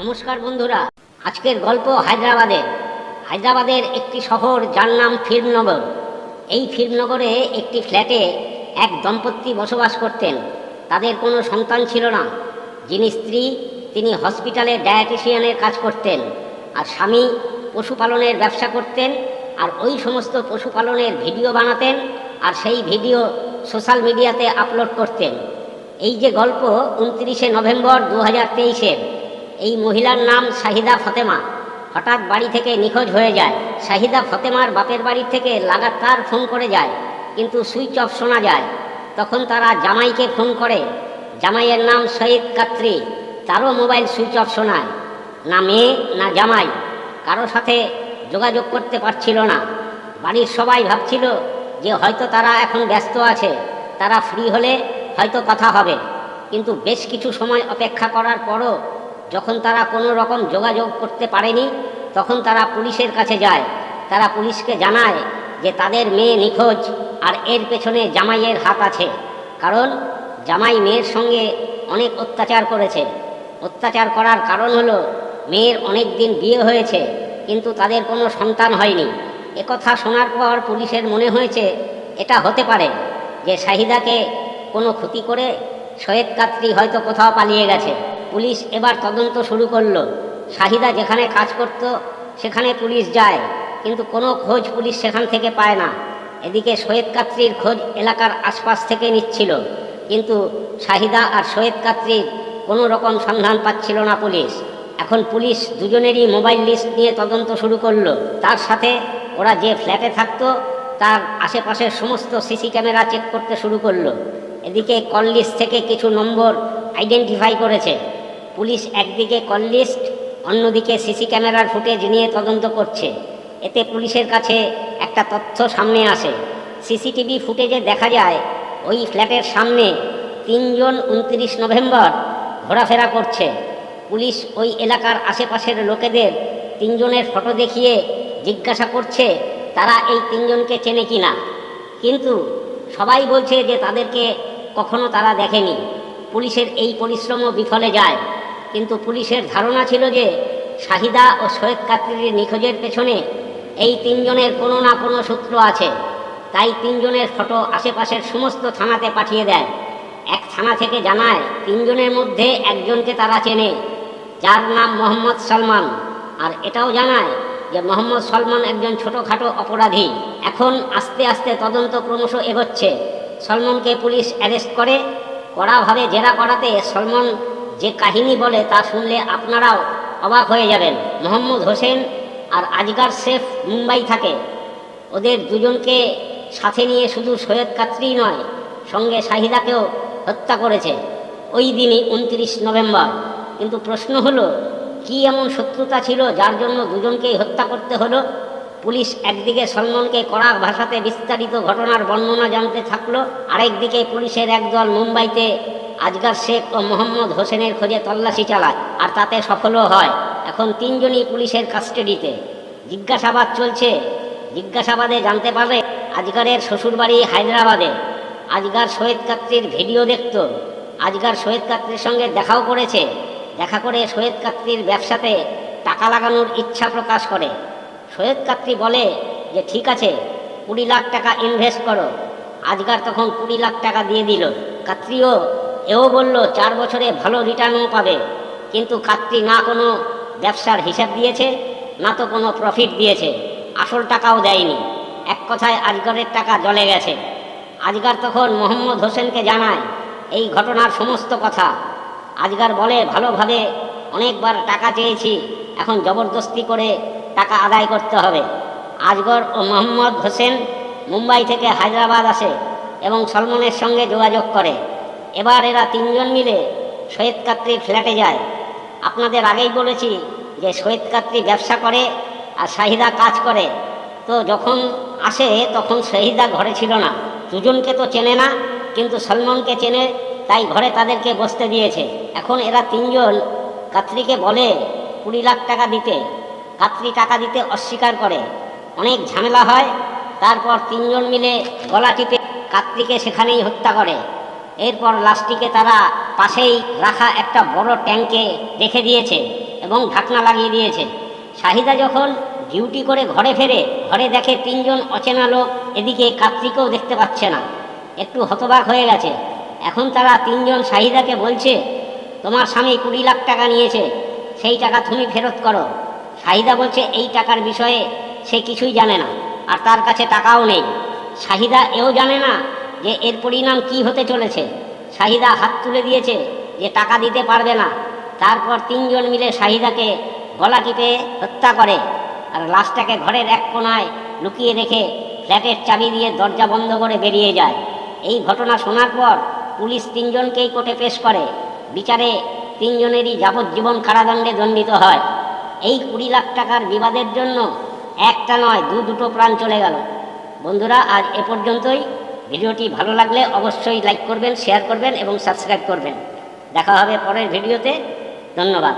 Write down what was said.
নমস্কার বন্ধুরা, আজকের গল্প হায়দ্রাবাদের একটি শহর যার নাম ফিল্মনগর। এই ফিল্মনগরে একটি ফ্ল্যাটে এক দম্পতি বসবাস করতেন। তাদের কোনো সন্তান ছিল না। যিনি স্ত্রী তিনি হসপিটালে ডায়েটিশিয়ানের কাজ করতেন, আর স্বামী পশুপালনের ব্যবসা করতেন, আর ওই সমস্ত পশুপালনের ভিডিও বানাতেন আর সেই ভিডিও সোশ্যাল মিডিয়াতে আপলোড করতেন। এই যে গল্প 29শে নভেম্বর 2023-এর। এই মহিলার নাম শাহিদা ফতেমা। হঠাৎ বাড়ি থেকে নিখোঁজ হয়ে যায়। শাহিদা ফতেমার বাপের বাড়ি থেকে লাগাতার ফোন করে যায়, কিন্তু সুইচ অফ শোনা যায়। তখন তারা জামাইকে ফোন করে। জামাইয়ের নাম সৈয়দ কাত্রি। তারও মোবাইল সুইচ অফ শোনায়। না মেয়ে না জামাই কারো সাথে যোগাযোগ করতে পারছিল না। বাড়ির সবাই ভাবছিল যে হয়তো তারা এখন ব্যস্ত আছে, তারা ফ্রি হলে হয়তো কথা হবে। কিন্তু বেশ কিছু সময় অপেক্ষা করার পরও যখন তারা কোনো রকম যোগাযোগ করতে পারেনি, তখন তারা পুলিশের কাছে যায়। তারা পুলিশকে জানায় যে তাদের মেয়ে নিখোঁজ, আর এর পেছনে জামাইয়ের হাত আছে। কারণ জামাই মেয়ের সঙ্গে অনেক অত্যাচার করেছে। অত্যাচার করার কারণ হলো মেয়ের অনেক দিন বিয়ে হয়েছে, কিন্তু তাদের কোনো সন্তান হয়নি। একথা শোনার পর পুলিশের মনে হয়েছে এটা হতে পারে যে শাহিদাকে কোনো ক্ষতি করে সৈয়দ কাত্রি হয়তো কোথাও পালিয়ে গেছে। পুলিশ এবার তদন্ত শুরু করলো। শাহিদা যেখানে কাজ করত সেখানে পুলিশ যায়, কিন্তু কোনো খোঁজ পুলিশ সেখান থেকে পায় না। এদিকে সৈয়দ কাত্রির খোঁজ এলাকার আশপাশ থেকে নিচ্ছিল, কিন্তু শাহিদা আর সৈয়দ কাত্রির কোনো রকম সন্ধান পাচ্ছিল না পুলিশ। এখন পুলিশ দুজনেরই মোবাইল লিস্ট নিয়ে তদন্ত শুরু করলো। তার সাথে ওরা যে ফ্ল্যাটে থাকতো তার আশেপাশের সমস্ত সিসি ক্যামেরা চেক করতে শুরু করলো। এদিকে কল লিস্ট থেকে কিছু নম্বর আইডেন্টিফাই করেছে পুলিশ। একদিকে কল লিস্ট, অন্যদিকে সিসি ক্যামেরার ফুটেজ নিয়ে তদন্ত করছে। এতে পুলিশের কাছে একটা তথ্য সামনে আসে। সিসিটিভি ফুটেজে দেখা যায় ওই ফ্ল্যাটের সামনে তিনজন 29 নভেম্বর ঘোরাফেরা করছে। পুলিশ ওই এলাকার আশেপাশের লোকেদের তিনজনের ফটো দেখিয়ে জিজ্ঞাসা করছে তারা এই তিনজনকে চেনে কিনা, কিন্তু সবাই বলছে যে তাদেরকে কখনো তারা দেখেনি। পুলিশের এই পরিশ্রমও বিফলে যায়। কিন্তু পুলিশের ধারণা ছিল যে শাহিদা ও সৈয়দ কাত্রির নিখোঁজের পেছনে এই তিনজনের কোনো না কোনো সূত্র আছে। তাই তিনজনের ফটো আশেপাশের সমস্ত থানাতে পাঠিয়ে দেয়। এক থানা থেকে জানায় তিনজনের মধ্যে একজনকে তারা চেনে, যার নাম মোহাম্মদ সলমান। আর এটাও জানায় যে মোহাম্মদ সলমান একজন ছোটোখাটো অপরাধী। এখন আস্তে আস্তে তদন্ত ক্রমশ এগোচ্ছে। সলমনকে পুলিশ অ্যারেস্ট করে কড়াভাবে জেরা করাতে সলমন যে কাহিনী বলে তা শুনলে আপনারাও অবাক হয়ে যাবেন। মোহাম্মদ হোসেন আর আজগার শেখ মুম্বাই থাকে। ওদের দুজনকে সাথে নিয়ে শুধু সৈয়দ কাত্রি নয়, সঙ্গে শাহিদাকেও হত্যা করেছে ওই দিনই 29 নভেম্বর। কিন্তু প্রশ্ন হলো, কি এমন শত্রুতা ছিল যার জন্য দুজনকেই হত্যা করতে হলো? পুলিশ একদিকে সলমনকে কড়া ভাষাতে বিস্তারিত ঘটনার বর্ণনা জানতে থাকলো, আরেকদিকে পুলিশের একদল মুম্বাইতে আজগার শেখ ও মোহাম্মদ হোসেনের খোঁজে তল্লাশি চালায়, আর তাতে সফলও হয়। এখন তিনজনই পুলিশের কাস্টাডিতে। জিজ্ঞাসাবাদ চলছে। জিজ্ঞাসাবাদে জানতে পারে আজগারের শ্বশুরবাড়ি হায়দ্রাবাদে। আজগার সৈয়দ কাত্রির ভিডিও দেখত। আজগার সৈয়দ কাত্রির সঙ্গে দেখাও করেছে। দেখা করে সৈয়দ কাত্রির ব্যবসাতে টাকা লাগানোর ইচ্ছা প্রকাশ করে। সৈয়দ কাত্রি বলে যে ঠিক আছে, 20 লাখ টাকা ইনভেস্ট করো। আজগার তখন 20 লাখ টাকা দিয়ে দিল। কাত্রিও এও বলল 4 বছরে ভালো রিটার্নও পাবে। কিন্তু কাত্রি না কোনো ব্যবসার হিসাব দিয়েছে, না তো কোনো প্রফিট দিয়েছে, আসল টাকাও দেয়নি। এক কথায় আজগরের টাকা জলে গেছে। আজগার তখন মোহাম্মদ হোসেনকে জানায় এই ঘটনার সমস্ত কথা। আজগার বলে ভালোভাবে অনেকবার টাকা চেয়েছি, এখন জবরদস্তি করে টাকা আদায় করতে হবে। আজগর ও মোহাম্মদ হোসেন মুম্বাই থেকে হায়দ্রাবাদ আসে এবং সলমনের সঙ্গে যোগাযোগ করে। এবার এরা তিনজন মিলে সৈয়দ কাত্রির ফ্ল্যাটে যায়। আপনাদের আগেই বলেছি যে সৈয়দ কাত্রি ব্যবসা করে আর শাহিদা কাজ করে। তো যখন আসে তখন শাহিদা ঘরে ছিল না। দুজনকে তো চেনে না, কিন্তু সলমনকে চেনে, তাই ঘরে তাদেরকে বসতে দিয়েছে। এখন এরা তিনজন কাত্রিকে বলে 20 লাখ টাকা দিতে। কাত্রি টাকা দিতে অস্বীকার করে। অনেক ঝামেলা হয়। তারপর তিনজন মিলে গলা টিপে কাত্রিকে সেখানেই হত্যা করে। এরপর লাশটিকে তারা পাশেই রাখা একটা বড় ট্যাঙ্কে রেখে দিয়েছে এবং ঢাকনা লাগিয়ে দিয়েছে। শাহিদা যখন ডিউটি করে ঘরে ফেরে, ঘরে দেখে তিনজন অচেনা লোক, এদিকে কার্তিকও দেখতে পাচ্ছে না। একটু হতবাক হয়ে গেছে। এখন তারা তিনজন শাহিদাকে বলছে, তোমার স্বামী 20 লাখ টাকা নিয়েছে, সেই টাকা তুমি ফেরত করো। শাহিদা বলছে এই টাকার বিষয়ে সে কিছুই জানে না, আর তার কাছে টাকাও নেই। শাহিদা এও জানে না যে এর পরিণাম কি হতে চলেছে। শাহিদা হাত তুলে দিয়েছে যে টাকা দিতে পারবে না। তারপর তিনজন মিলে শাহিদাকে গলা টিপে হত্যা করে, আর লাশটাকে ঘরের এক কোণায় লুকিয়ে রেখে ফ্ল্যাটের চাবি দিয়ে দরজা বন্ধ করে বেরিয়ে যায়। এই ঘটনা শোনার পর পুলিশ তিনজনকেই কোর্টে পেশ করে। বিচারে তিনজনেরই যাবজ্জীবন কারাদণ্ডে দণ্ডিত হয়। এই 20 লাখ টাকার বিবাদের জন্য একটা নয় দুটো প্রাণ চলে গেল। বন্ধুরা, আজ এ পর্যন্তই। ভিডিওটি ভালো লাগলে অবশ্যই লাইক করবেন, শেয়ার করবেন এবং সাবস্ক্রাইব করবেন। দেখা হবে পরের ভিডিওতে। ধন্যবাদ।